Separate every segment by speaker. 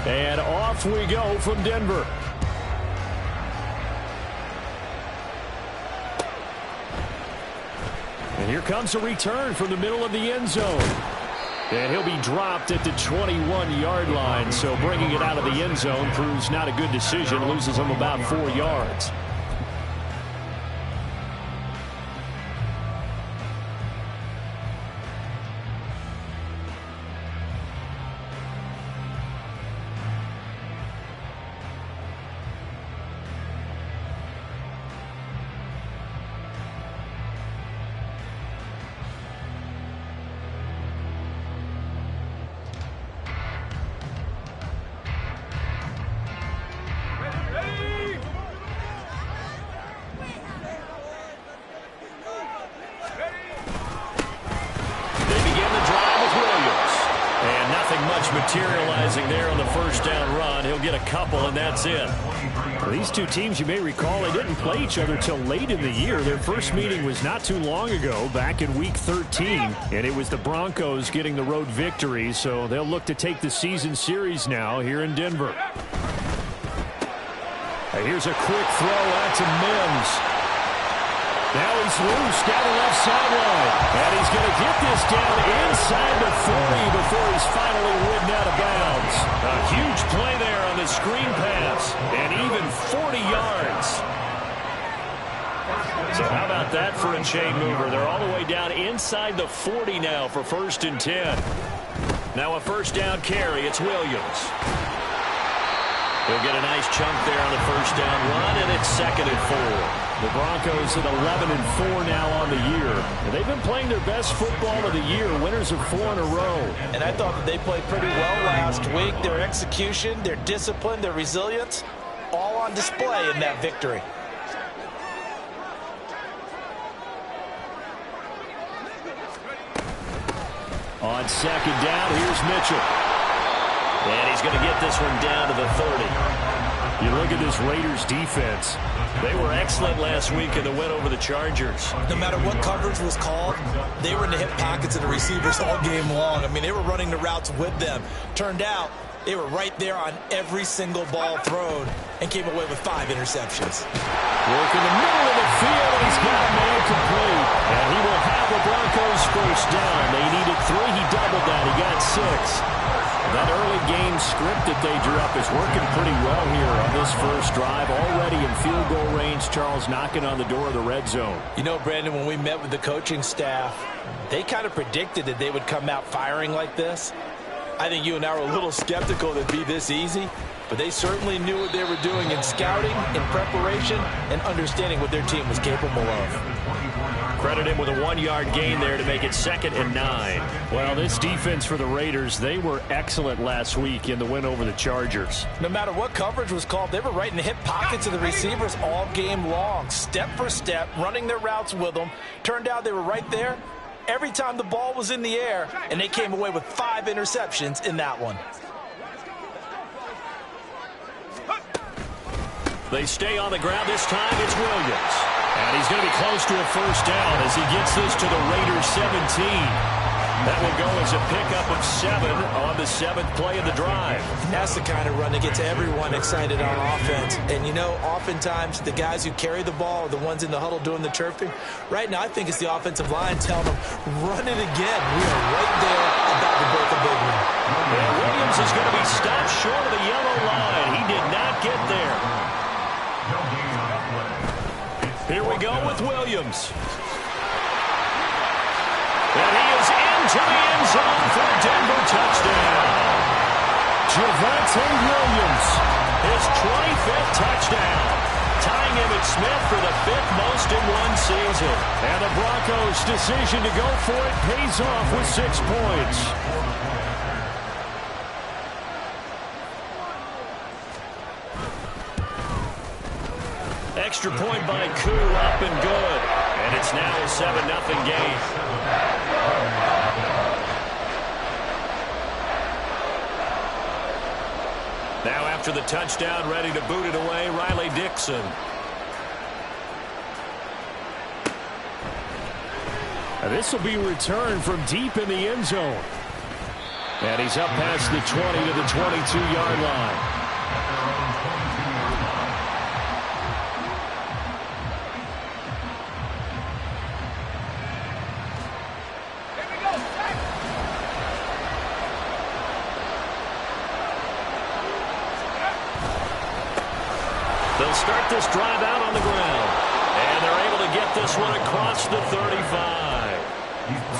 Speaker 1: And off we go from Denver. And here comes a return from the middle of the end zone. And he'll be dropped at the 21-yard line. So bringing it out of the end zone proves not a good decision. Loses him about 4 yards. Materializing there on the first down run. He'll get a couple, and that's it. Well, these two teams, you may recall, they didn't play each other till late in the year. Their first meeting was not too long ago, back in Week 13, and it was the Broncos getting the road victory, so they'll look to take the season series now here in Denver. Here's a quick throw out to Mims. Now he's loose down the left sideline. And he's going to get this down inside the 40 before he's finally ridden out of bounds. A huge play there on the screen pass. And even 40 yards. So how about that for a chain mover? They're all the way down inside the 40 now for 1st and 10. Now a first down carry. It's Williams. He'll get a nice chunk there on the first down run, and it's 2nd and 4. The Broncos at 11-4 now on the year. And they've been playing their best football of the year, winners of 4 in a row.
Speaker 2: And I thought that they played pretty well last week. Their execution, their discipline, their resilience, all on display in that victory.
Speaker 1: On 2nd down, here's Mitchell. And he's going to get this one down to the 30. You look at this Raiders defense. They were excellent last week in the win over the Chargers.
Speaker 2: No matter what coverage was called, they were in the hip pockets of the receivers all game long. I mean, they were running the routes with them. Turned out, they were right there on every single ball thrown and came away with 5 interceptions.
Speaker 1: Work in the middle of the field, and he's got a man complete. And he will have the Broncos first down. They needed 3. He doubled that. He got 6. That early game script that they drew up is working pretty well here on this first drive. Already in field goal range, Charles knocking on the door of the red zone.
Speaker 2: You know, Brandon, when we met with the coaching staff, they kind of predicted that they would come out firing like this. I think you and I were a little skeptical that it'd be this easy, but they certainly knew what they were doing in scouting, in preparation, and understanding what their team was capable of.
Speaker 1: Credit him with a 1-yard gain there to make it 2nd and 9. Well, this defense for the Raiders, they were excellent last week in the win over the Chargers.
Speaker 2: No matter what coverage was called, they were right in the hip pockets of the receivers all game long, step for step, running their routes with them. Turned out they were right there every time the ball was in the air, and they came away with 5 interceptions in that one.
Speaker 1: They stay on the ground. This time it's Williams. And he's going to be close to a first down as he gets this to the Raiders 17. That will go as a pickup of 7 on the 7th play of the drive.
Speaker 2: That's the kind of run that gets everyone excited on offense. And, you know, oftentimes the guys who carry the ball are the ones in the huddle doing the chirping. Right now, I think it's the offensive line telling them, run it again. We are right there about to break a big one.
Speaker 1: And Williams is going to be stopped short of the yellow line. He did not get there. Here we go with Williams. And he is into the end zone for a Denver touchdown. Javonte Williams, his 25th touchdown. Tying Emmitt Smith for the 5th most in one season. And the Broncos' decision to go for it pays off with 6 points. Extra point by Koo, up and good. And it's now a 7-0 game. Now after the touchdown, ready to boot it away, Riley Dixon. And this will be returned from deep in the end zone. And he's up past the 20 to the 22-yard line. They'll start this drive out on the ground. And they're able to get this one across the 35.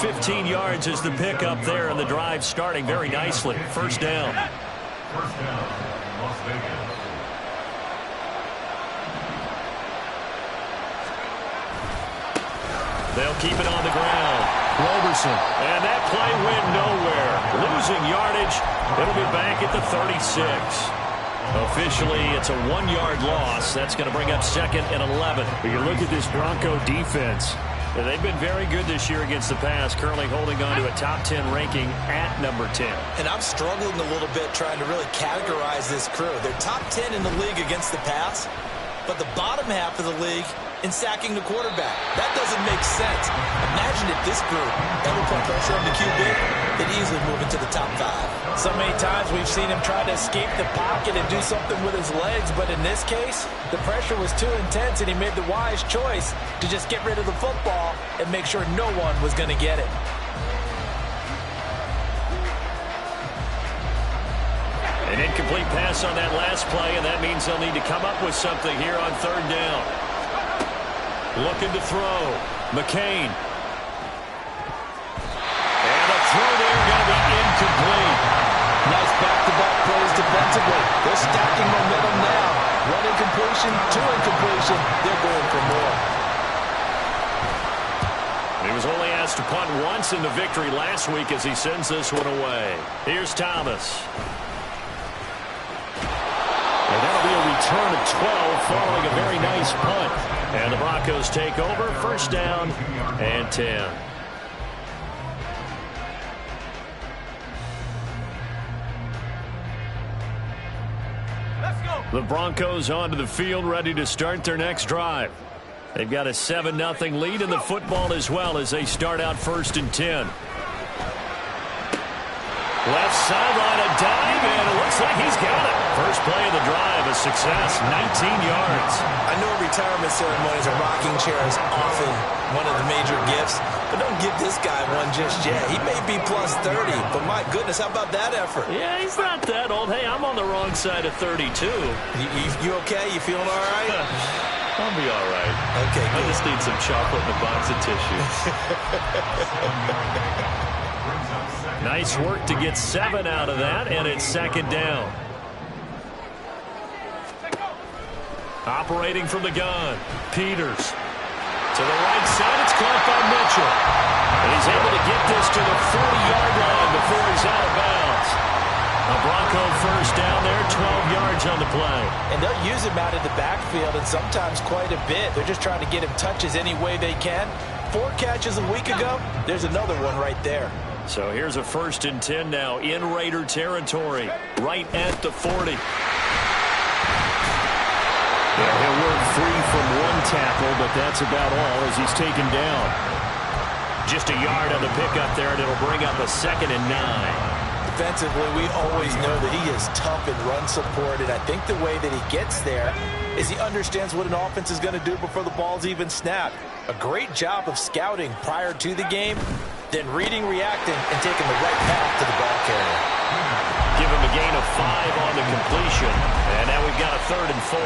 Speaker 1: 15 yards is the pickup there, and the drive starting very nicely. First down.
Speaker 3: First down, Las Vegas.
Speaker 1: They'll keep it on the ground. Roberson. And that play went nowhere. Losing yardage. It'll be back at the 36. Officially, it's a 1-yard loss. That's going to bring up second and 11. When you look at this Bronco defense, they've been very good this year against the pass, currently holding on to a top 10 ranking at number 10.
Speaker 2: And I'm struggling a little bit trying to really categorize this crew. They're top 10 in the league against the pass, but the bottom half of the league in sacking the quarterback. That doesn't make sense. Imagine if this group ever put pressure on the QB, they'd easily move into the top 5.
Speaker 4: So many times we've seen him try to escape the pocket and do something with his legs, but in this case, the pressure was too intense and he made the wise choice to just get rid of the football and make sure no one was going to get it.
Speaker 1: An incomplete pass on that last play, and that means they'll need to come up with something here on third down. Looking to throw. McCain. And a throw there going to be incomplete.
Speaker 2: Nice back-to-back plays defensively. They're stacking momentum now. One incompletion, two incompletion. They're going for more.
Speaker 1: He was only asked to punt once in the victory last week as he sends this one away. Here's Thomas. And that'll be a return of 12 following a very nice punt. And the Broncos take over, first down and 10.
Speaker 4: Let's go.
Speaker 1: The Broncos onto the field, ready to start their next drive. They've got a 7-0 lead in the football as well as they start out first and 10. Left sideline, a dive, and it looks like he's got it. First play of the drive, a success, 19 yards.
Speaker 2: I know retirement ceremonies and rocking chairs often one of the major gifts, but don't give this guy one just yet. He may be plus 30, but my goodness, how about that effort?
Speaker 1: Yeah, he's not that old. Hey, I'm on the wrong side of 32.
Speaker 2: You okay? You feeling all right?
Speaker 1: I'll be all right.
Speaker 2: Okay,
Speaker 1: I
Speaker 2: good.
Speaker 1: just need some chocolate and a box of tissues. Nice work to get 7 out of that, and it's second down. Operating from the gun, Peters. To the right side, it's caught by Mitchell. And he's able to get this to the 40-yard line before he's out of bounds. A Bronco first down there, 12 yards on the play.
Speaker 4: And they'll use him out of the backfield and sometimes quite a bit. They're just trying to get him touches any way they can. 4 catches a week ago, there's another one right there.
Speaker 1: So here's a first and 10 now in Raider territory, right at the 40. Yeah, he'll work free from one tackle, but that's about all as he's taken down. Just a yard on the pickup there, and it'll bring up a second and 9.
Speaker 2: Defensively, we always know that he is tough in run support, and I think the way that he gets there is he understands what an offense is going to do before the ball's even snapped. A great job of scouting prior to the game, then reading, reacting, and taking the right path to the ball carrier.
Speaker 1: Give him a gain of 5 on the completion, and now we've got a third and 4.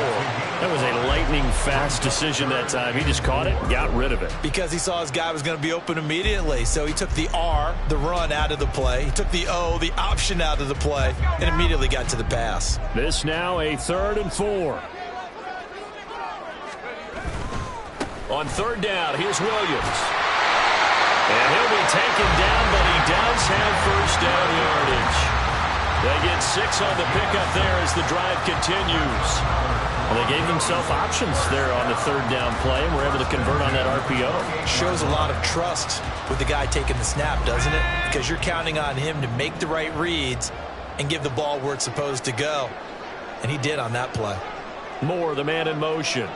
Speaker 1: That was a lightning-fast decision that time. He just caught it, got rid of it.
Speaker 2: Because he saw his guy was going to be open immediately, so he took the R, the run, out of the play. He took the O, the option, out of the play, and immediately got to the pass.
Speaker 1: This now a third and 4. On third down, here's Williams. And he'll be taken down, but he does have first down yardage. They get 6 on the pickup there as the drive continues. Well, they gave themselves options there on the third down play, and were able to convert on that RPO.
Speaker 2: Shows a lot of trust with the guy taking the snap, doesn't it? Because you're counting on him to make the right reads and give the ball where it's supposed to go. And he did on that play.
Speaker 1: Moore, the man in motion.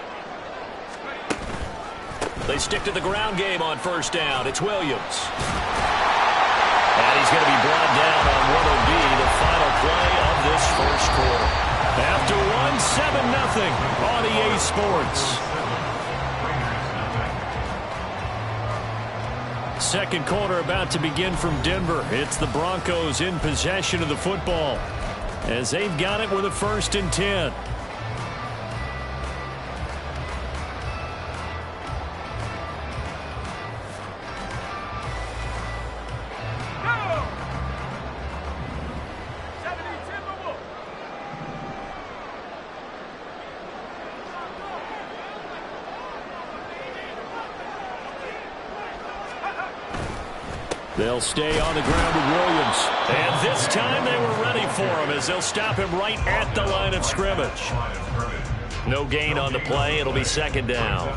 Speaker 1: They stick to the ground game on first down. It's Williams. And he's going to be brought down on one of Sports. Second quarter about to begin from Denver. It's the Broncos in possession of the football as they've got it with a 1st and 10. They'll stay on the ground with Williams. And this time they were ready for him as they'll stop him right at the line of scrimmage. No gain on the play. It'll be 2nd down.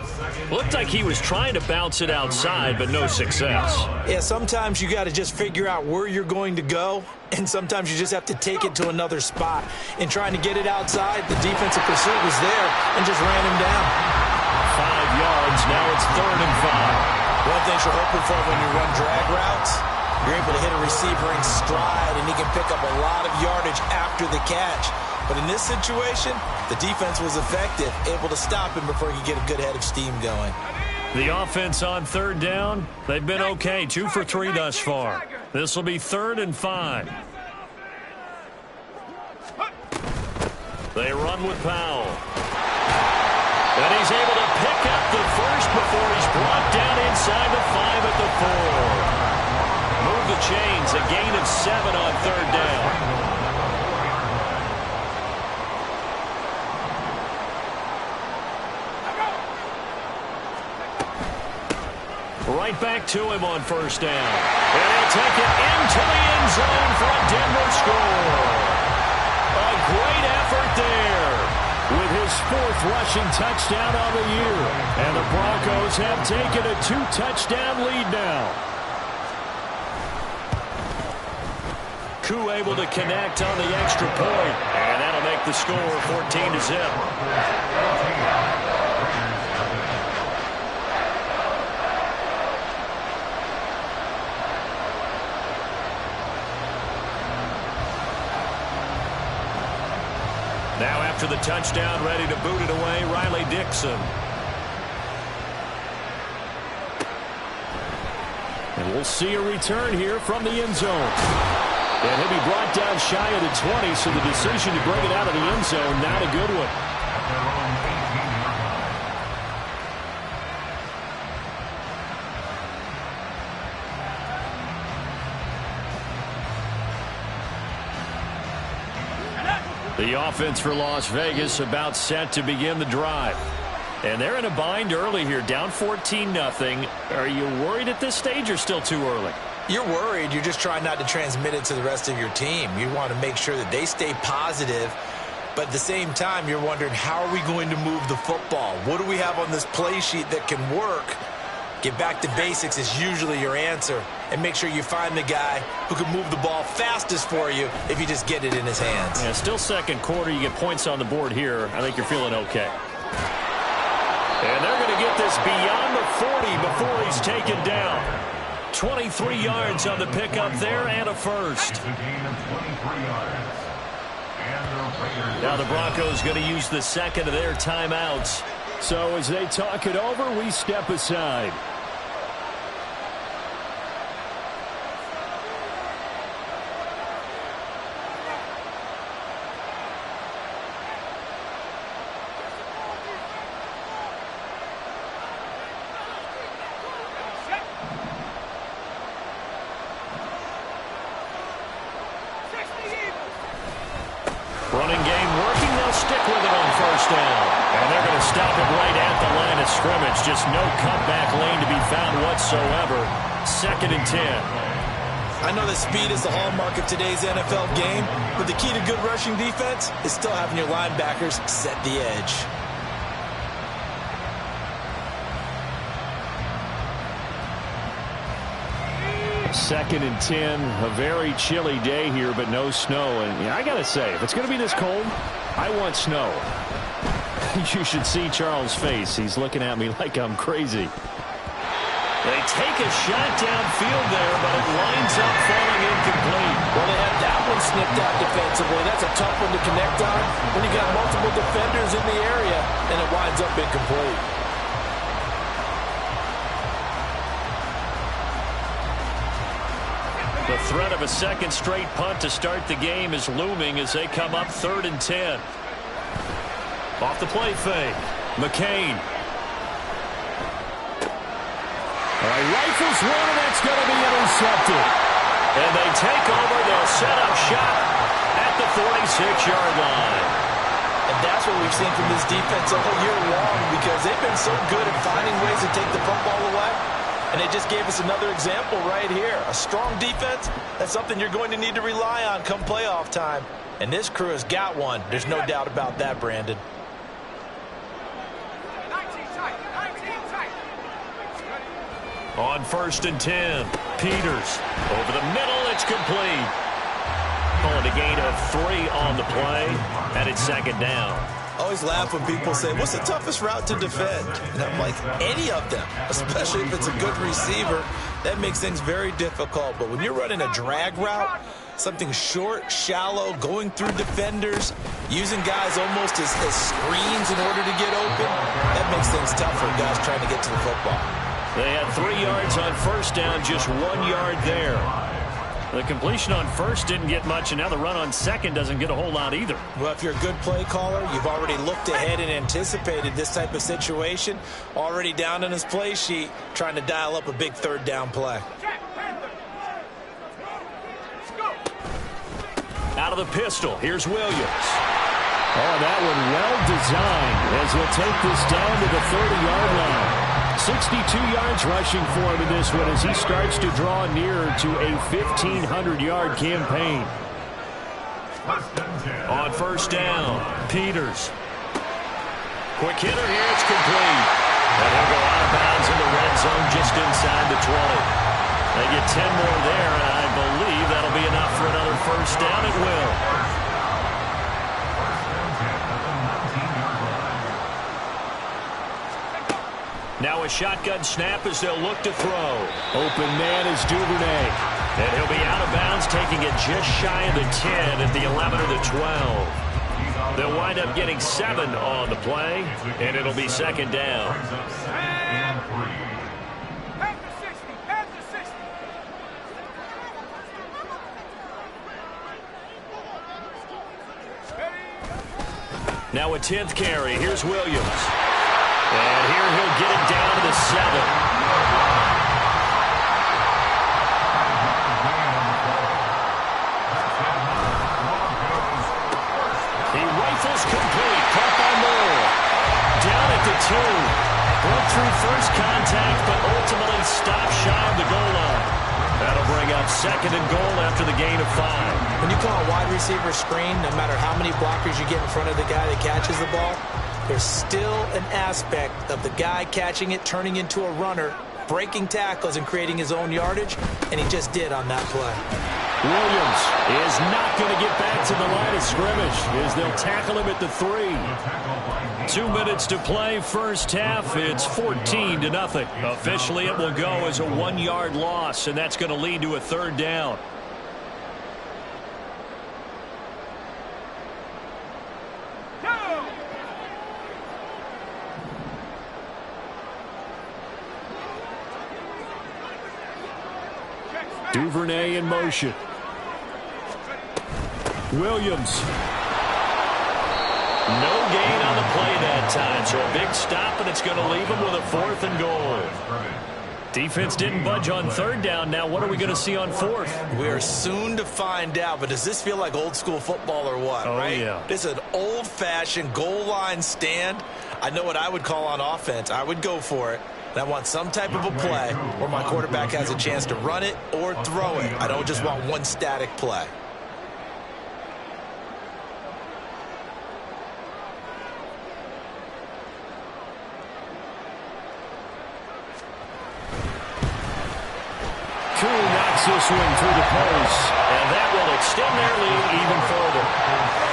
Speaker 1: Looked like he was trying to bounce it outside, but no success.
Speaker 4: Yeah, sometimes you got to just figure out where you're going to go, and sometimes you just have to take it to another spot. In trying to get it outside, the defensive pursuit was there and just ran him down.
Speaker 1: 5 yards. Now it's 3rd and 5.
Speaker 4: One thing you're hoping for when you run drag routes, you're able to hit a receiver in stride, and he can pick up a lot of yardage after the catch. But in this situation, the defense was effective, able to stop him before he could get a good head of steam going.
Speaker 1: The offense on 3rd down, they've been okay, 2 for 3 thus far. This will be 3rd and 5. They run with Powell. And he's able to pick up the first before he's brought down inside the 5 at the 4. Move the chains, a gain of 7 on 3rd down. Right back to him on 1st down. And he'll take it into the end zone for a Denver score. A great effort there, with his 4th rushing touchdown on the year. And the Broncos have taken a 2-touchdown lead now. Koo able to connect on the extra point. And that'll make the score 14-0. Now after the touchdown, ready to boot it away, Riley Dixon. And we'll see a return here from the end zone. And he'll be brought down shy of the 20, so the decision to bring it out of the end zone, not a good one. The offense for Las Vegas about set to begin the drive. And they're in a bind early here, down 14-0. Are you worried at this stage or still too early?
Speaker 4: You're worried. You're just trying not to transmit it to the rest of your team. You want to make sure that they stay positive. But at the same time, you're wondering, how are we going to move the football? What do we have on this play sheet that can work? Get back to basics is usually your answer. And make sure you find the guy who can move the ball fastest for you if you just get it in his hands.
Speaker 1: Yeah, still 2nd quarter. You get points on the board here. I think you're feeling okay. And they're going to get this beyond the 40 before he's taken down. 23 yards on the pickup there and a 1st. Now the Broncos going to use the 2nd of their timeouts. So as they talk it over, we step aside. Running game working. They'll stick with it on 1st down. And they're going to stop it right at the line of scrimmage. Just no cutback lane to be found whatsoever. 2nd and 10.
Speaker 4: I know that speed is the hallmark of today's NFL game, but the key to good rushing defense is still having your linebackers set the edge.
Speaker 1: Second and 10, a very chilly day here, but no snow. And I got to say, if it's going to be this cold, I want snow. You should see Charles' face. He's looking at me like I'm crazy. They take a shot downfield there, but it lines up falling incomplete.
Speaker 4: Well, they had that one snipped out defensively. That's a tough one to connect on when you got multiple defenders in the area, and it winds up incomplete.
Speaker 1: The threat of a second straight punt to start the game is looming as they come up 3rd and 10. Off the play fake. McCain. All right, rifles one, and that's going to be intercepted. And they take over. They'll set up shop at the 46-yard line.
Speaker 4: And that's what we've seen from this defense all year long, because they've been so good at finding ways to take the football away. And they just gave us another example right here. A strong defense, that's something you're going to need to rely on come playoff time. And this crew has got one. There's no doubt about that, Brandon.
Speaker 1: On 1st and 10, Peters. Over the middle, it's complete. Calling a gain of 3 on the play, and it's 2nd down.
Speaker 4: Always laugh when people say, what's the toughest route to defend? And I'm like, any of them, especially if it's a good receiver. That makes things very difficult. But when you're running a drag route, something short, shallow, going through defenders, using guys almost as screens in order to get open, that makes things tough for guys trying to get to the football.
Speaker 1: They had 3 yards on 1st down, just 1 yard there. The completion on 1st didn't get much, and now the run on 2nd doesn't get a whole lot either.
Speaker 4: Well, if you're a good play caller, you've already looked ahead and anticipated this type of situation. Already down on his play sheet, trying to dial up a big 3rd down play.
Speaker 1: Out of the pistol, here's Williams. Oh, that one well designed as he'll take this down to the 30-yard line. 62 yards rushing for him in this one as he starts to draw nearer to a 1,500-yard campaign. On 1st down, Peters. Quick hitter here, it's complete. And he'll go out of bounds in the red zone just inside the 20. They get 10 more there, and I believe that'll be enough for another 1st down. It will. Now a shotgun snap as they'll look to throw. Open man is Duvernay. And he'll be out of bounds, taking it just shy of the 10 at the 11 or the 12. They'll wind up getting 7 on the play, and it'll be 2nd down. Now a 10th carry. Here's Williams. And here he'll get it down to the 7. He rifles complete. Caught by Moore. Down at the 2. Broke through first contact, but ultimately stopped shy of the goal line. That'll bring up 2nd and goal after the gain of 5.
Speaker 4: When you call a wide receiver screen, no matter how many blockers you get in front of the guy that catches the ball, there's still an aspect of the guy catching it, turning into a runner, breaking tackles and creating his own yardage, and he just did on that play.
Speaker 1: Williams is not going to get back to the line of scrimmage as they'll tackle him at the 3. 2 minutes to play, 1st half. It's 14-0. Officially, it will go as a 1-yard loss, and that's going to lead to a 3rd down. Duvernay in motion. Williams. No gain on the play that time, so a big stop, and it's going to leave him with a 4th and goal. Defense didn't budge on 3rd down. Now what are we going to see on 4th?
Speaker 4: We are soon to find out, but does this feel like old school football or what?
Speaker 1: Oh,
Speaker 4: right?
Speaker 1: Yeah.
Speaker 4: This is an old-fashioned goal line stand. I know what I would call on offense. I would go for it. And I want some type of a play where my quarterback has a chance to run it or throw it. I don't just want one static play.
Speaker 1: Knocks this one through the post, and that will extend their lead even further.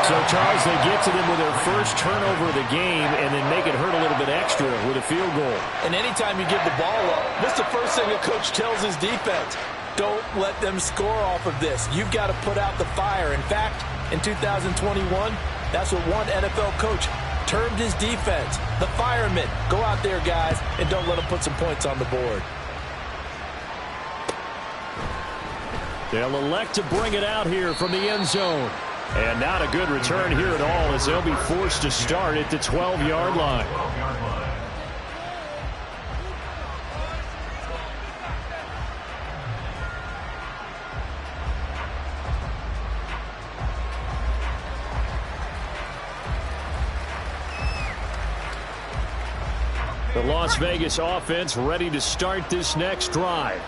Speaker 1: So, Charles, they get to them with their first turnover of the game and then make it hurt a little bit extra with a field goal.
Speaker 4: And anytime you give the ball up, what's the first thing a coach tells his defense? Don't let them score off of this. You've got to put out the fire. In fact, in 2021, that's what one NFL coach termed his defense. The firemen. Go out there, guys, and don't let them put some points on the board.
Speaker 1: They'll elect to bring it out here from the end zone. And not a good return here at all, as they'll be forced to start at the 12-yard line. The Las Vegas offense ready to start this next drive.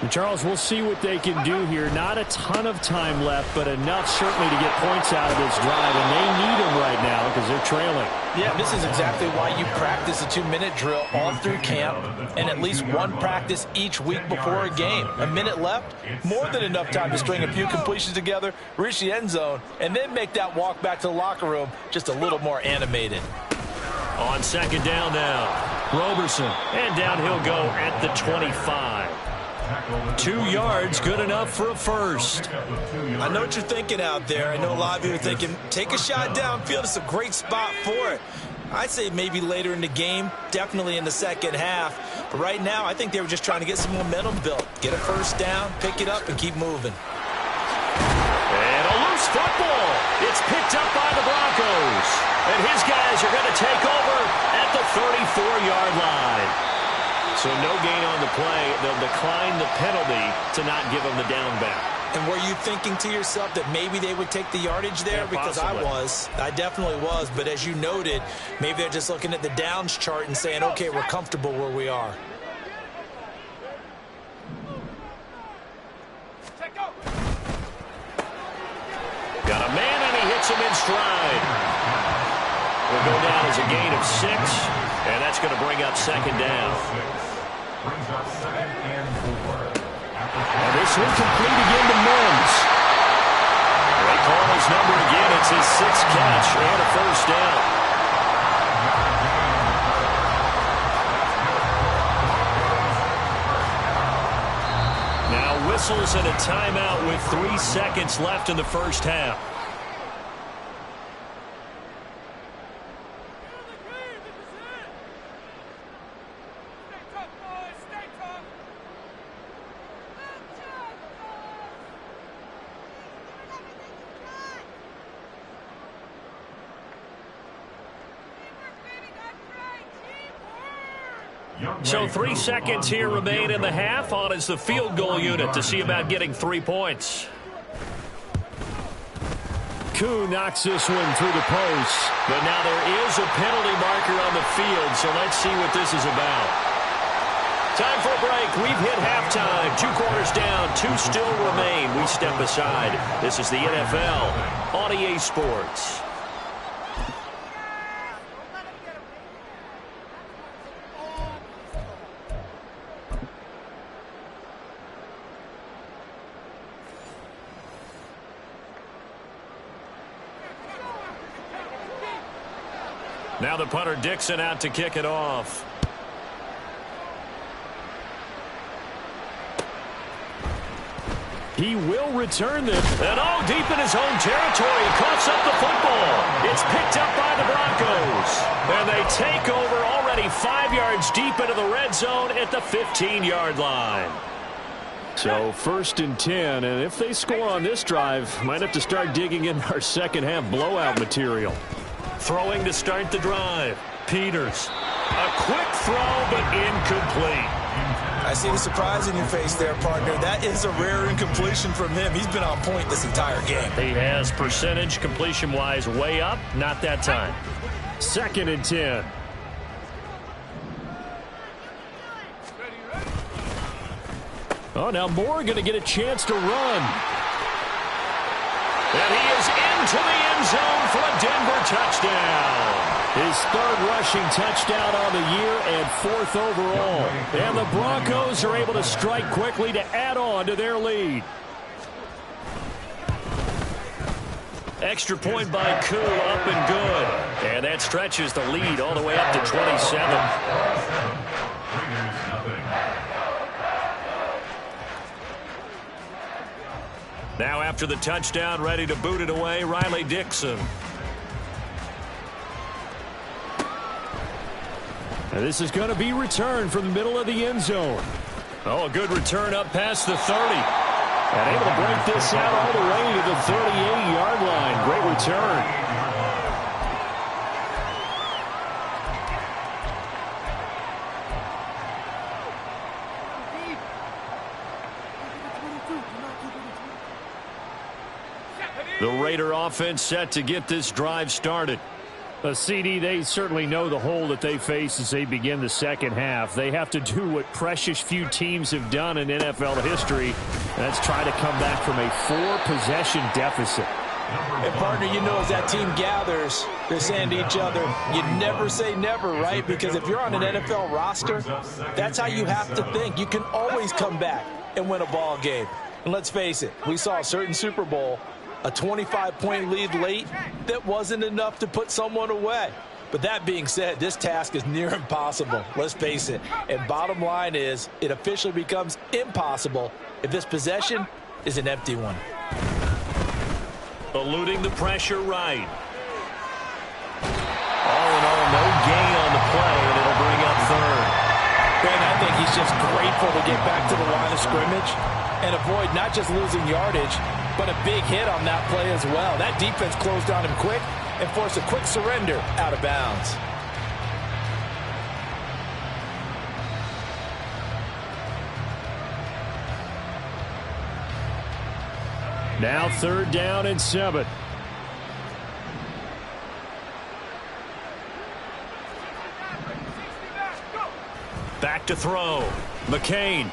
Speaker 1: And Charles, we'll see what they can do here. Not a ton of time left, but enough certainly to get points out of this drive, and they need them right now because they're trailing.
Speaker 4: Yeah, this is exactly why you practice a 2-minute drill all through camp and at least one practice each week before a game. A minute left, more than enough time to string a few completions together, reach the end zone, and then make that walk back to the locker room just a little more animated.
Speaker 1: On second down now, Roberson, and down he'll go at the 25. 2 yards, good enough for a first.
Speaker 4: I know what you're thinking out there. I know a lot of you are thinking, take a shot downfield. It's a great spot for it. I'd say maybe later in the game, definitely in the second half. But right now, I think they were just trying to get some momentum built. Get a first down, pick it up, and keep moving.
Speaker 1: And a loose football. It's picked up by the Broncos. And his guys are going to take over at the 34-yard line. So no gain on the play. They'll decline the penalty to not give them the down back.
Speaker 4: And were you thinking to yourself that maybe they would take the yardage there?
Speaker 1: Yeah,
Speaker 4: because I definitely was. But as you noted, maybe they're just looking at the downs chart and saying, okay, we're comfortable where we are.
Speaker 1: Got a man, and he hits him in stride. Will go down as a gain of 6, and that's going to bring up second down.
Speaker 3: Brings up 2nd and 4.
Speaker 1: And this one complete again to Mims. They call his number again. It's his 6th catch and a first down. Now whistles and a timeout with 3 seconds left in the first half. So 3 seconds here remain in the half. On is the field goal unit to see about getting 3 points. Koo knocks this one through the post. But now there is a penalty marker on the field, so let's see what this is about. Time for a break. We've hit halftime. 2 quarters down, 2 still remain. We step aside. This is the NFL on EA Sports. Now the punter Dixon out to kick it off. He will return this. And deep in his own territory. He coughs up the football. It's picked up by the Broncos. And they take over already 5 yards deep into the red zone at the 15-yard line. So 1st and 10, and if they score on this drive, might have to start digging in our second half blowout material. Throwing to start the drive. Peters. A quick throw, but incomplete.
Speaker 4: I see the surprise in your face there, partner. That is a rare incompletion from him. He's been on point this entire game.
Speaker 1: He has percentage completion-wise way up. Not that time. 2nd and 10. Oh, now Moore going to get a chance to run. And he is into the end zone for a Denver touchdown. His 3rd rushing touchdown on the year and 4th overall. And the Broncos are able to strike quickly to add on to their lead. Extra point by Koo, up and good. And that stretches the lead all the way up to 27. Now after the touchdown, ready to boot it away, Riley Dixon.
Speaker 5: And this is going to be returned from the middle of the end zone.
Speaker 1: Oh, a good return up past the 30. And able to break this out all the way to the 38-yard line. Great return. The Raider offense set to get this drive started.
Speaker 5: CD, they certainly know the hole that they face as they begin the second half. They have to do what precious few teams have done in NFL history. That's try to come back from a 4-possession deficit.
Speaker 4: And, partner, you know, as that team gathers, they're saying to each other, you never say never, right? Because if you're on an NFL roster, that's how you have to think. You can always come back and win a ball game. And let's face it, we saw a certain Super Bowl, a 25-point lead late, that wasn't enough to put someone away. But that being said, this task is near impossible. Let's face it. And bottom line is, it officially becomes impossible if this possession is an empty one.
Speaker 1: Eluding the pressure right. All in all, no gain on the play, and it'll bring up third.
Speaker 4: Ben, I think he's just grateful to get back to the line of scrimmage and avoid not just losing yardage, but a big hit on that play as well. That defense closed on him quick and forced a quick surrender out of bounds.
Speaker 5: Now 3rd down and 7.
Speaker 1: Back to throw. McCain.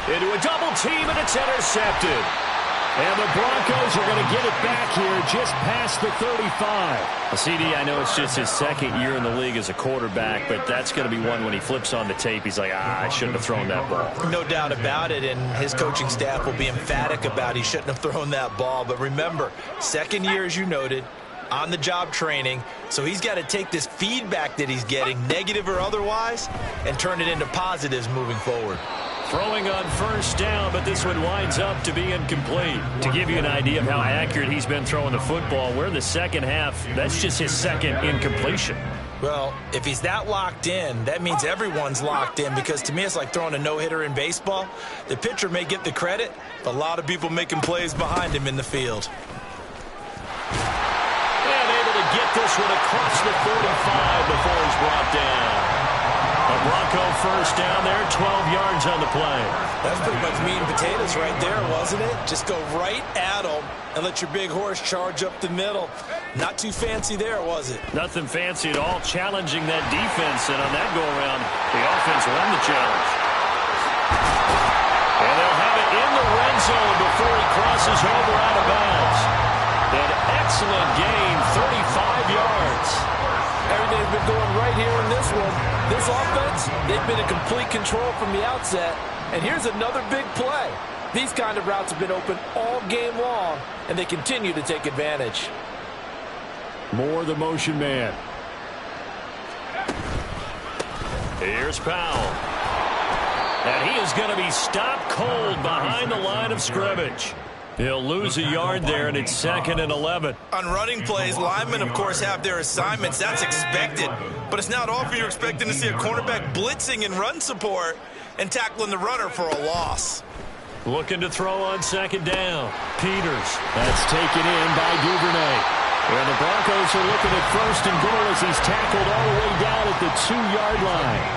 Speaker 1: Into a double team, and it's intercepted. And the Broncos are going to get it back here just past the 35.
Speaker 6: Well, CD, I know it's just his second year in the league as a quarterback, but that's going to be one when he flips on the tape, he's like, I shouldn't have thrown that ball.
Speaker 4: No doubt about it, and his coaching staff will be emphatic about he shouldn't have thrown that ball. But remember, second year, as you noted, on-the-job training, so he's got to take this feedback that he's getting, negative or otherwise, and turn it into positives moving forward.
Speaker 1: Throwing on 1st down, but this one winds up to be incomplete.
Speaker 6: To give you an idea of how accurate he's been throwing the football, we're in the second half. That's just his second incompletion.
Speaker 4: Well, if he's that locked in, that means everyone's locked in, because to me it's like throwing a no-hitter in baseball. The pitcher may get the credit, but a lot of people making plays behind him in the field.
Speaker 1: And able to get this one across the 45 before he's brought down. A Bronco 1st down there, 12 yards on the play.
Speaker 4: That's pretty much meat and potatoes right there, wasn't it? Just go right at them and let your big horse charge up the middle. Not too fancy there, was it?
Speaker 1: Nothing fancy at all, challenging that defense, and on that go-around, the offense won the challenge. And they'll have it in the red zone before he crosses over out of bounds. An excellent gain, 35 yards.
Speaker 4: Everything's been going right here in this one. This offense, they've been in complete control from the outset. And here's another big play. These kind of routes have been open all game long, and they continue to take advantage.
Speaker 5: More the motion man.
Speaker 1: Here's Powell. And he is going to be stopped cold behind the line of scrimmage. He'll lose a yard there, and it's 2nd and 11.
Speaker 7: On running plays, linemen, of course, have their assignments. That's expected. But it's not often you're expecting to see a cornerback blitzing in run support and tackling the runner for a loss.
Speaker 1: Looking to throw on 2nd down. Peters.
Speaker 5: That's taken in by Duvernay.
Speaker 1: And the Broncos are looking at 1st and goal as he's tackled all the way down at the 2-yard line.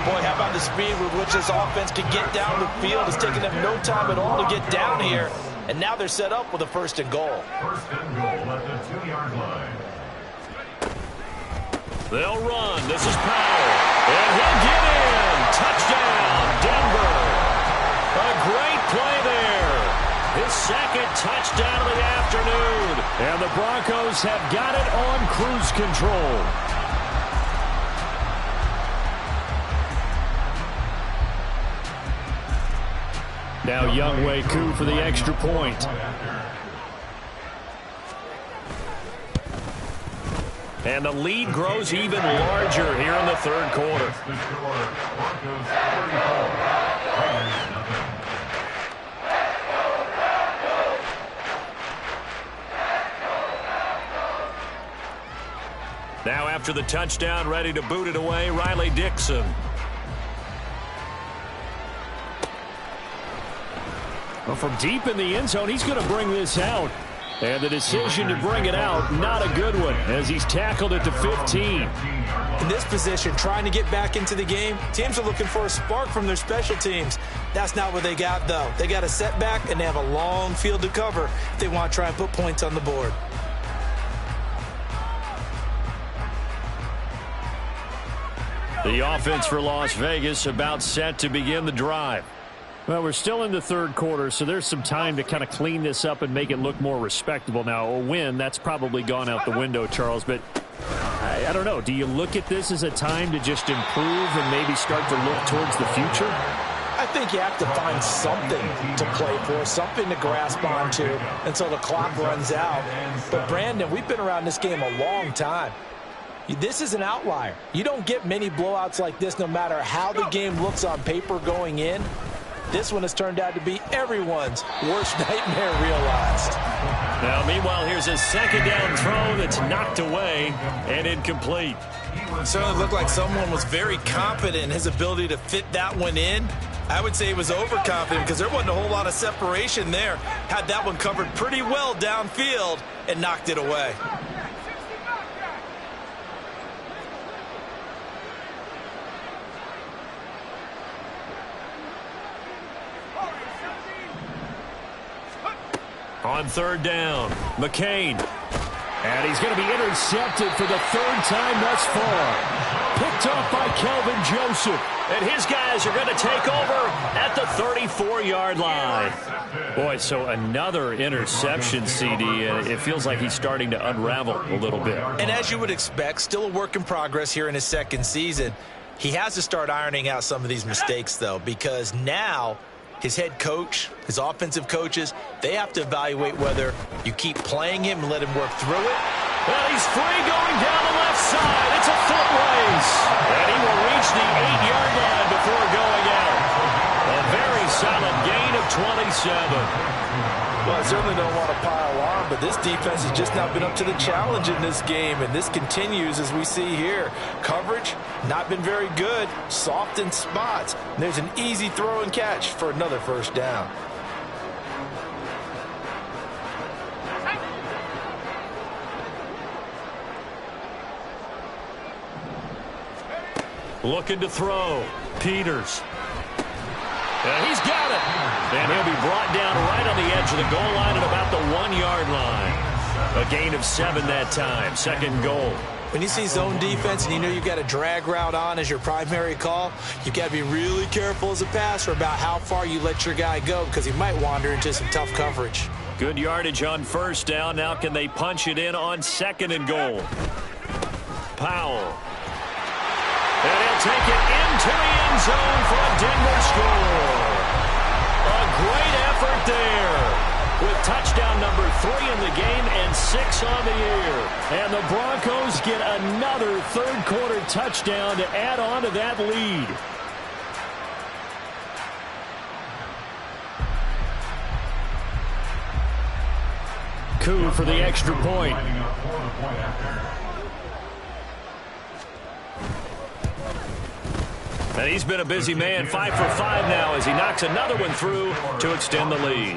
Speaker 4: Boy, how about the speed with which this offense can get down the field? It's taking them no time at all to get down here. And now they're set up with a 1st and goal.
Speaker 3: 1st and goal at the 2-yard line.
Speaker 1: They'll run. This is Powell. And he'll get in. Touchdown, Denver. A great play there. His 2nd touchdown of the afternoon.
Speaker 5: And the Broncos have got it on cruise control. Now Younghoe Koo for the extra point.
Speaker 1: And the lead grows even larger here in the 3rd quarter.
Speaker 6: Now after the touchdown, ready to boot it away, Riley Dixon.
Speaker 5: Well, from deep in the end zone, he's going to bring this out. And the decision to bring it out, not a good one, as he's tackled at the 15.
Speaker 4: In this position, trying to get back into the game, teams are looking for a spark from their special teams. That's not what they got, though. They got a setback, and they have a long field to cover if they want to try and put points on the board.
Speaker 6: The offense for Las Vegas about set to begin the drive.
Speaker 5: Well, we're still in the third quarter, so there's some time to kind of clean this up and make it look more respectable. Now, a win, that's probably gone out the window, Charles, but I don't know. Do you look at this as a time to just improve and maybe start to look towards the future?
Speaker 4: I think you have to find something to play for, something to grasp onto until the clock runs out. But, Brandon, we've been around this game a long time. This is an outlier. You don't get many blowouts like this no matter how the game looks on paper going in. This one has turned out to be everyone's worst nightmare realized.
Speaker 6: Now, meanwhile, here's a second down throw that's knocked away and incomplete.
Speaker 7: It certainly looked like someone was very confident in his ability to fit that one in. I would say he was overconfident because there wasn't a whole lot of separation there. Had that one covered pretty well downfield and knocked it away.
Speaker 6: On third down, McCain.
Speaker 5: And he's going to be intercepted for the third time thus far. Picked off by Kelvin Joseph.
Speaker 6: And his guys are going to take over at the 34-yard line. Boy, so another interception, CD, and it feels like he's starting to unravel a little bit.
Speaker 4: And as you would expect, still a work in progress here in his second season. He has to start ironing out some of these mistakes, though, because now his head coach, his offensive coaches, they have to evaluate whether you keep playing him and let him work through it.
Speaker 6: Well, he's free going down the left side. It's a foot race. And he will reach the 8-yard line before going out. A very solid gain of 27.
Speaker 4: Well, I certainly don't want to pile on, but this defense has just not been up to the challenge in this game, and this continues as we see here. Coverage, not been very good, soft in spots. And there's an easy throw and catch for another first down.
Speaker 6: Looking to throw. Peters. And he's got it. And he'll be brought down right on the edge of the goal line at about the 1-yard line. A gain of 7 that time. Second goal.
Speaker 4: When you see zone defense and you know you've got a drag route on as your primary call, you've got to be really careful as a passer about how far you let your guy go because he might wander into some tough coverage.
Speaker 6: Good yardage on first down. Now can they punch it in on second and goal? Powell. And he'll take it into the end zone for a Denver score. A great effort there. With touchdown number 3 in the game and 6 on the year.
Speaker 5: And the Broncos get another third-quarter touchdown to add on to that lead. Coup for the extra point.
Speaker 6: And he's been a busy man, 5 for 5 now as he knocks another one through to extend the lead.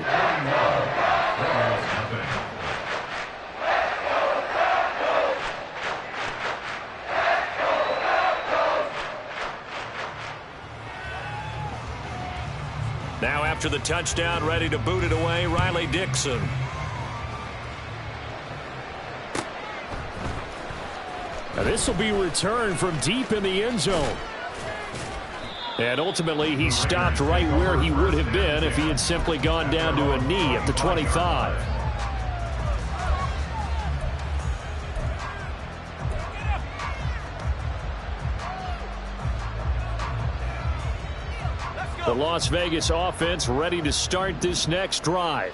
Speaker 6: Now after the touchdown, ready to boot it away, Riley Dixon.
Speaker 5: Now this will be returned from deep in the end zone. And ultimately, he stopped right where he would have been if he had simply gone down to a knee at the 25. The Las Vegas offense ready to start this next drive.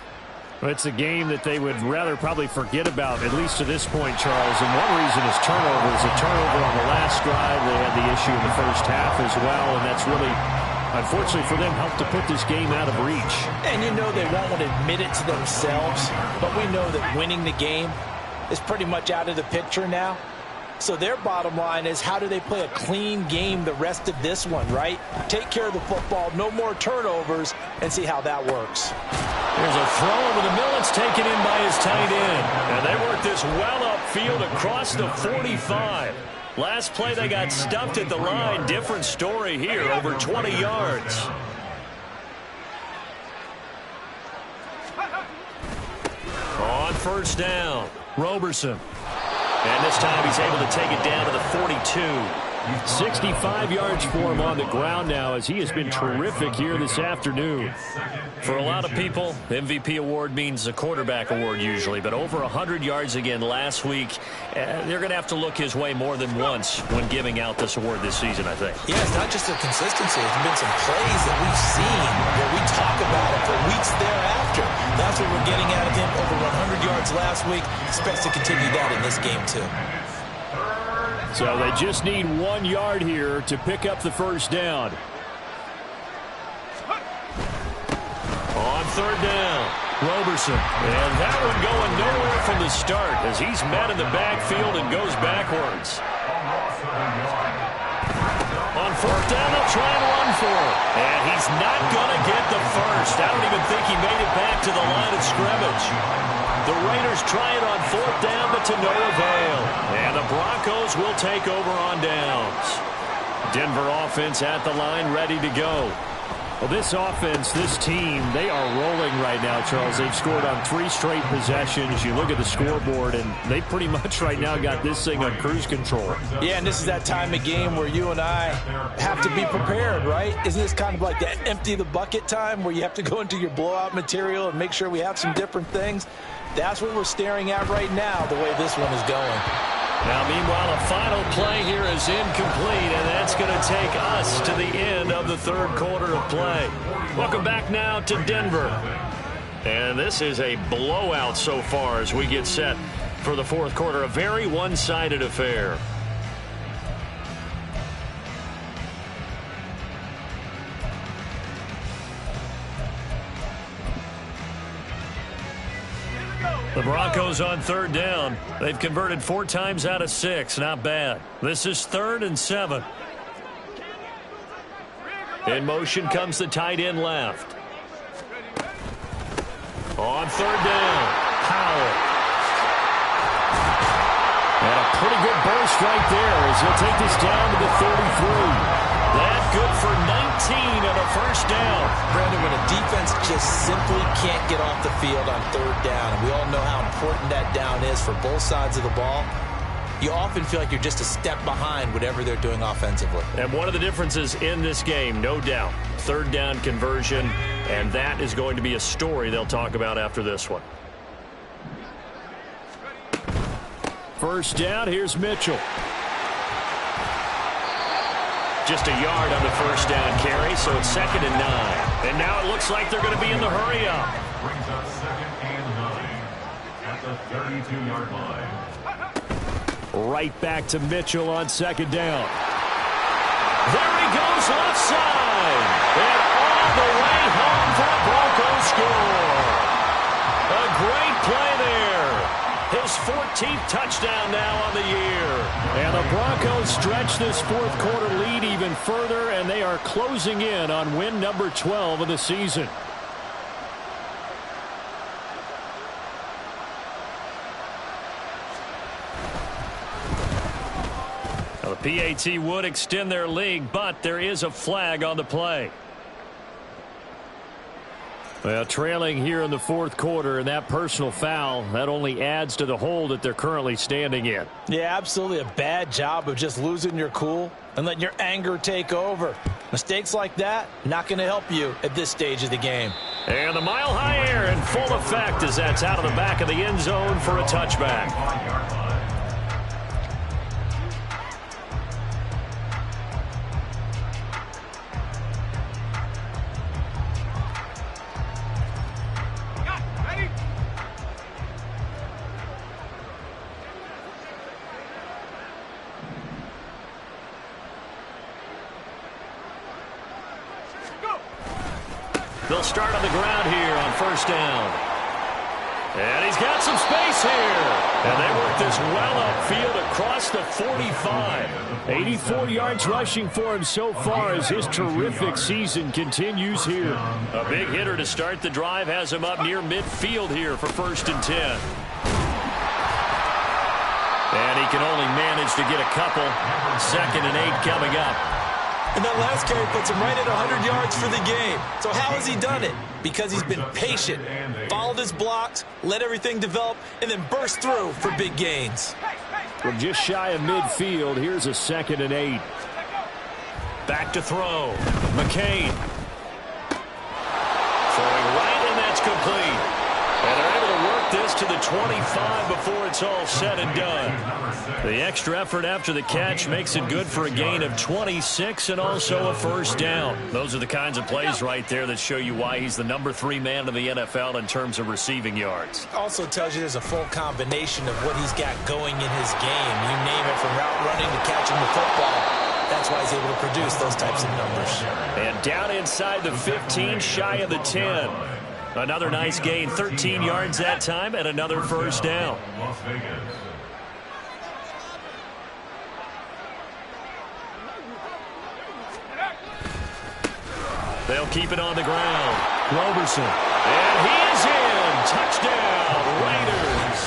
Speaker 5: It's a game that they would rather probably forget about, at least to this point, Charles. And one reason is turnovers. A turnover on the last drive. They had the issue in the first half as well, and that's really, unfortunately for them, helped to put this game out of reach.
Speaker 4: And you know they won't want to admit it to themselves, but we know that winning the game is pretty much out of the picture now. So their bottom line is, how do they play a clean game the rest of this one, right? Take care of the football, no more turnovers, and see how that works.
Speaker 6: There's a throw over the middle. It's taken in by his tight end. And they work this well upfield across the 45. Last play, they got stuffed at the line. Different story here, over 20 yards. On first down, Roberson. And this time he's able to take it down to the 42.
Speaker 5: 65 yards for him on the ground now, as he has been terrific here this afternoon.
Speaker 6: For a lot of people, MVP award means a quarterback award usually, but over 100 yards again last week. They're going to have to look his way more than once when giving out this award this season, I think.
Speaker 2: Yeah, it's not just the consistency. It's been some plays that we've seen where we talk about it for weeks thereafter. That's what we're getting out of him. Over 100 yards last week. Expects to continue that in this game, too.
Speaker 5: So they just need 1 yard here to pick up the first down.
Speaker 6: On third down, Roberson. And that one going nowhere from the start as he's met in the backfield and goes backwards. On fourth down, they'll try and run for it. And he's not going to get the first. I don't even think he made it back to the line of scrimmage. The Raiders try it on fourth down, but to no avail. And the Broncos will take over on downs.
Speaker 5: Denver offense at the line, ready to go. Well, this offense, this team, they are rolling right now, Charles. They've scored on 3 straight possessions. You look at the scoreboard, and they pretty much right now got this thing on cruise control.
Speaker 4: Yeah, and this is that time of game where you and I have to be prepared, right? Isn't this kind of like that empty the bucket time where you have to go into your blowout material and make sure we have some different things? That's what we're staring at right now, the way this one is going.
Speaker 6: Now, meanwhile, a final play here is incomplete, and that's going to take us to the end of the third quarter of play. Welcome back now to Denver. And this is a blowout so far as we get set for the fourth quarter. A very one-sided affair. The Broncos on third down. They've converted 4 times out of 6. Not bad. This is 3rd and 7. In motion comes the tight end left. On third down, Powell.
Speaker 5: And a pretty good burst right there as he'll take this down to the 33.
Speaker 6: That good for 19 and a first down.
Speaker 2: Brandon, when a defense just simply can't get off the field on third down, and we all know how important that down is for both sides of the ball, you often feel like you're just a step behind whatever they're doing offensively.
Speaker 6: And one of the differences in this game, no doubt, third down conversion, and that is going to be a story they'll talk about after this one.
Speaker 5: First down, here's Mitchell.
Speaker 6: Just a yard on the first down carry, so it's 2nd and 9. And now it looks like they're going to be in the hurry-up.
Speaker 3: Brings up 2nd and 9 at the 32-yard line.
Speaker 5: Right back to Mitchell on 2nd down.
Speaker 6: There he goes left side. And all the way home for a Broncos score. A great play there. His 14th touchdown now on the year.
Speaker 5: And the Broncos stretch this fourth quarter lead even further, and they are closing in on win number 12 of the season.
Speaker 6: Now, the PAT would extend their lead, but there is a flag on the play.
Speaker 5: Well, trailing here in the fourth quarter, and that personal foul, that only adds to the hole that they're currently standing in.
Speaker 4: Yeah, absolutely a bad job of just losing your cool and letting your anger take over. Mistakes like that, not going to help you at this stage of the game.
Speaker 6: And the mile-high air in full effect as that's out of the back of the end zone for a touchback. They'll start on the ground here on first down. And he's got some space here. And they work this well upfield across the 45.
Speaker 5: 84 yards rushing for him so far as his terrific season continues here.
Speaker 6: A big hitter to start the drive has him up near midfield here for 1st and 10. And he can only manage to get a couple. 2nd and 8 coming up.
Speaker 2: And that last carry puts him right at 100 yards for the game. So how has he done it? Because he's been patient, followed his blocks, let everything develop, and then burst through for big gains.
Speaker 5: From just shy of midfield, here's a 2nd and 8.
Speaker 6: Back to throw. McCain. Throwing right, and that's complete. And they're able to work this to the 25 before it's all said and done. The extra effort after the catch makes it good for a gain of 26 and also a 1st down. Those are the kinds of plays right there that show you why he's the number 3 man in the NFL in terms of receiving yards.
Speaker 2: Also tells you there's a full combination of what he's got going in his game. You name it, from route running to catching the football. That's why he's able to produce those types of numbers.
Speaker 6: And down inside the 15, shy of the 10. Another nice gain, 13 yards that time, and another 1st down. They'll keep it on the ground. Roberson. And he is in. Touchdown, Raiders.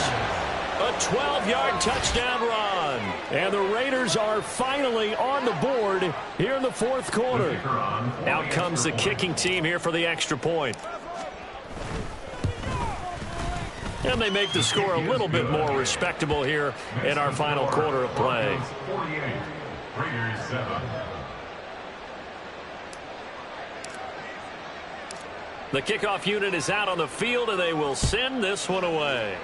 Speaker 6: A 12-yard touchdown run.
Speaker 5: And the Raiders are finally on the board here in the 4th quarter.
Speaker 6: Out comes the kicking team here for the extra point. And they make the score a little bit more respectable here in our final quarter of play.
Speaker 3: 48, Raiders 7.
Speaker 6: The kickoff unit is out on the field, and they will send this one away.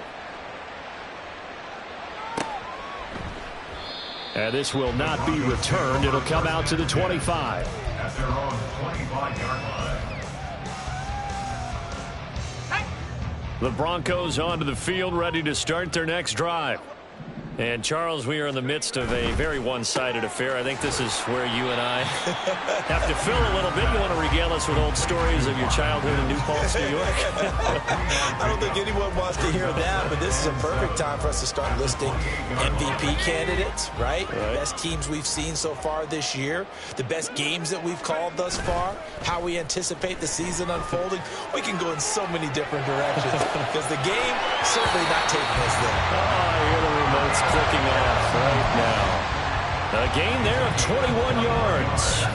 Speaker 5: And this will not be returned. It'll come out to the 25.
Speaker 3: At their own 25-yard line.
Speaker 6: The Broncos onto the field, ready to start their next drive. And, Charles, we are in the midst of a very one-sided affair. I think this is where you and I have to fill a little bit. You want to regale us with old stories of your childhood in New Paltz, New York?
Speaker 2: I don't think anyone wants to hear that, but this is a perfect time for us to start listing MVP candidates, right? The best teams we've seen so far this year, the best games that we've called thus far, how we anticipate the season unfolding. We can go in so many different directions because the game certainly not taking us there.
Speaker 6: Oh, I hear the remote's clicking off right now. A gain there of 21 yards.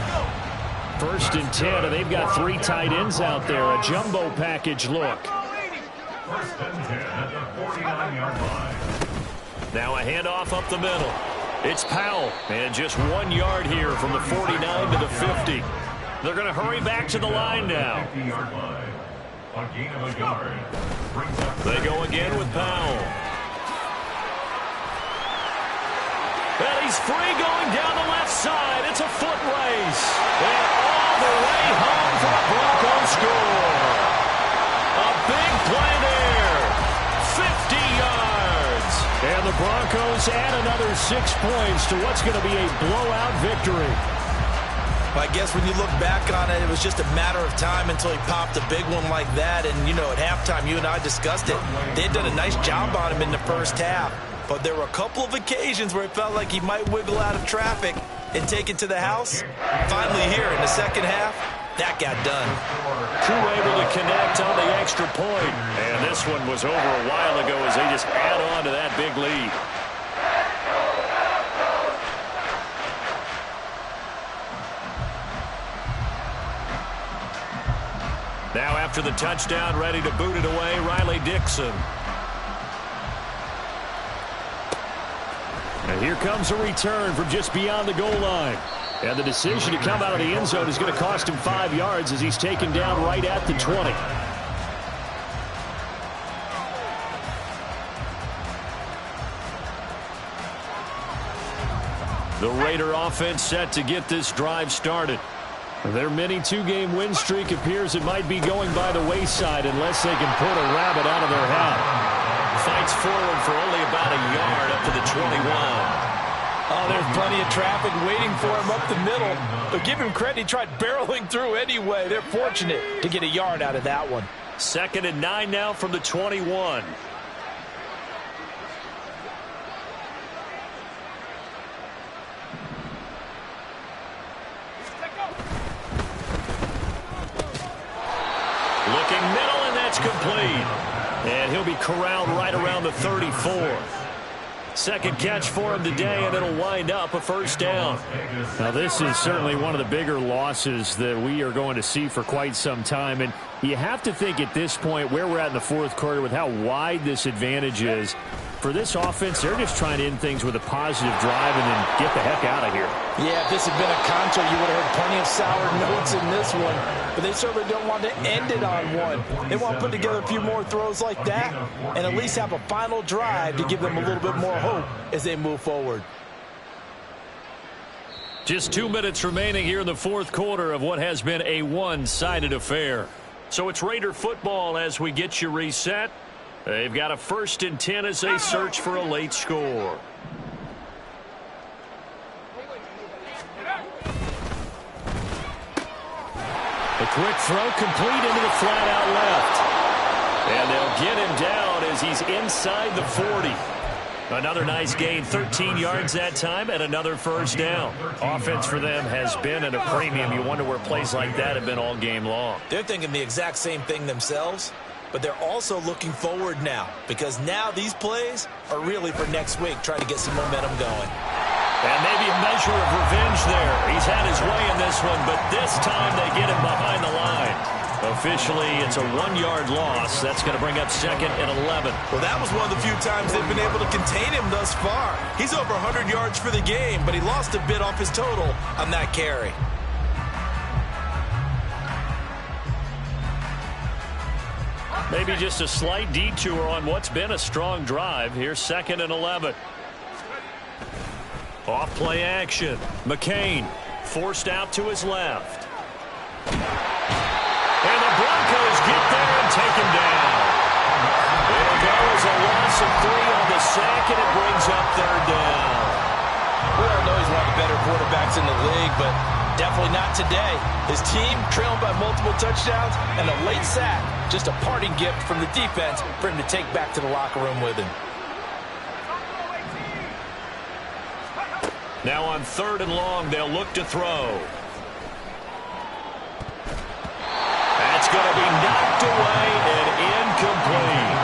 Speaker 5: 1st and 10, and they've got 3 tight ends out there. A jumbo package look.
Speaker 3: 1st and 10 at the 49-yard line.
Speaker 6: Now a handoff up the middle. It's Powell, and just 1 yard here from the 49 to the 50. They're going to hurry back to the line now.
Speaker 3: 50-yard line. A gain of a yard.
Speaker 6: They go again with Powell. And he's free going down the left side. It's a foot race. And all the way home for a Broncos score. A big play there. 50 yards.
Speaker 5: And the Broncos add another 6 points to what's going to be a blowout victory.
Speaker 2: I guess when you look back on it, it was just a matter of time until he popped a big one like that. And, you know, at halftime, you and I discussed it. They had done a nice job on him in the first half. But there were a couple of occasions where it felt like he might wiggle out of traffic and take it to the house. Finally here in the second half, that got done.
Speaker 6: Crew able to connect on the extra point. And this one was over a while ago as they just add on to that big lead. Now after the touchdown, ready to boot it away, Riley Dixon.
Speaker 5: And here comes a return from just beyond the goal line. And the decision to come out of the end zone is going to cost him 5 yards as he's taken down right at the 20. The Raider offense set to get this drive started. Their mini 2-game win streak appears it might be going by the wayside unless they can put a rabbit out of their hat.
Speaker 6: Fights forward for only about a yard up to the 21.
Speaker 4: Oh, there's plenty of traffic waiting for him up the middle. But give him credit, he tried barreling through anyway. They're fortunate to get a yard out of that one.
Speaker 6: 2nd and 9 now from the 21. he'll be corralled right around the 34. Second catch for him today, and it'll wind up a first down.
Speaker 5: Now, this is certainly one of the bigger losses that we are going to see for quite some time. And you have to think at this point where we're at in the fourth quarter with how wide this advantage is. For this offense, they're just trying to end things with a positive drive and then get the heck out of here.
Speaker 4: Yeah, if this had been a contra, you would have heard plenty of sour notes in this one. But they certainly don't want to end it on one. They want to put together a few more throws like that and at least have a final drive to give them a little bit more hope as they move forward.
Speaker 6: Just 2 minutes remaining here in the fourth quarter of what has been a one-sided affair. So it's Raider football as we get you reset. They've got a 1st and 10 as they search for a late score. A quick throw complete into the flat out left. And they'll get him down as he's inside the 40. Another nice gain, 13 yards that time, and another first down. Offense for them has been at a premium. You wonder where plays like that have been all game long.
Speaker 2: They're thinking the exact same thing themselves, but they're also looking forward now because now these plays are really for next week, trying to get some momentum going.
Speaker 6: And maybe a measure of revenge there. He's had his way in this one, but this time they get him behind the line. Officially, it's a 1-yard loss. That's going to bring up 2nd and 11.
Speaker 2: Well, that was one of the few times they've been able to contain him thus far. He's over 100 yards for the game, but he lost a bit off his total on that carry.
Speaker 6: Maybe just a slight detour on what's been a strong drive. Here's 2nd and 11. Off play action. McCain forced out to his left. And the Broncos get there and take him down. It'll go as a loss of 3 on the sack, and it brings up 3rd down.
Speaker 2: We all know he's one of the better quarterbacks in the league, but definitely not today. His team trailing by multiple touchdowns and a late sack. Just a parting gift from the defense for him to take back to the locker room with him.
Speaker 6: Now on 3rd and long, they'll look to throw. That's going to be knocked away and incomplete.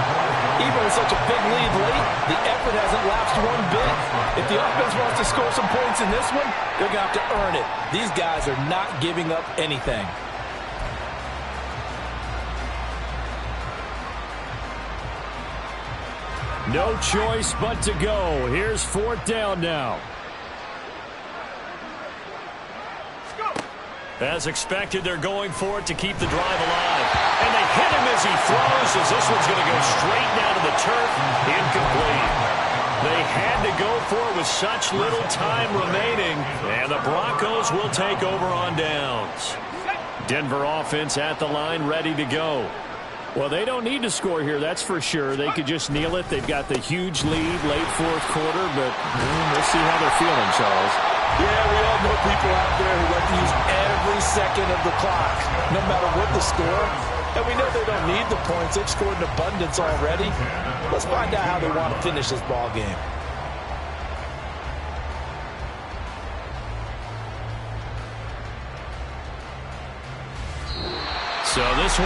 Speaker 4: Even with such a big lead late, the effort hasn't lapsed one bit. If the offense wants to score some points in this one, they're going to have to earn it. These guys are not giving up anything.
Speaker 5: No choice but to go. Here's 4th down now.
Speaker 6: As expected, they're going for it to keep the drive alive. And they hit him as he throws, as this one's going to go straight down to the turf. Incomplete. They had to go for it with such little time remaining. And the Broncos will take over on downs. Denver offense at the line, ready to go.
Speaker 5: Well, they don't need to score here, that's for sure. They could just kneel it. They've got the huge lead, late fourth quarter, but we'll see how they're feeling, Charles.
Speaker 4: Yeah, we all know people out there who like to use every second of the clock, no matter what the score. And we know they don't need the points. They've scored in abundance already. Let's find out how they want to finish this ball game.
Speaker 6: So this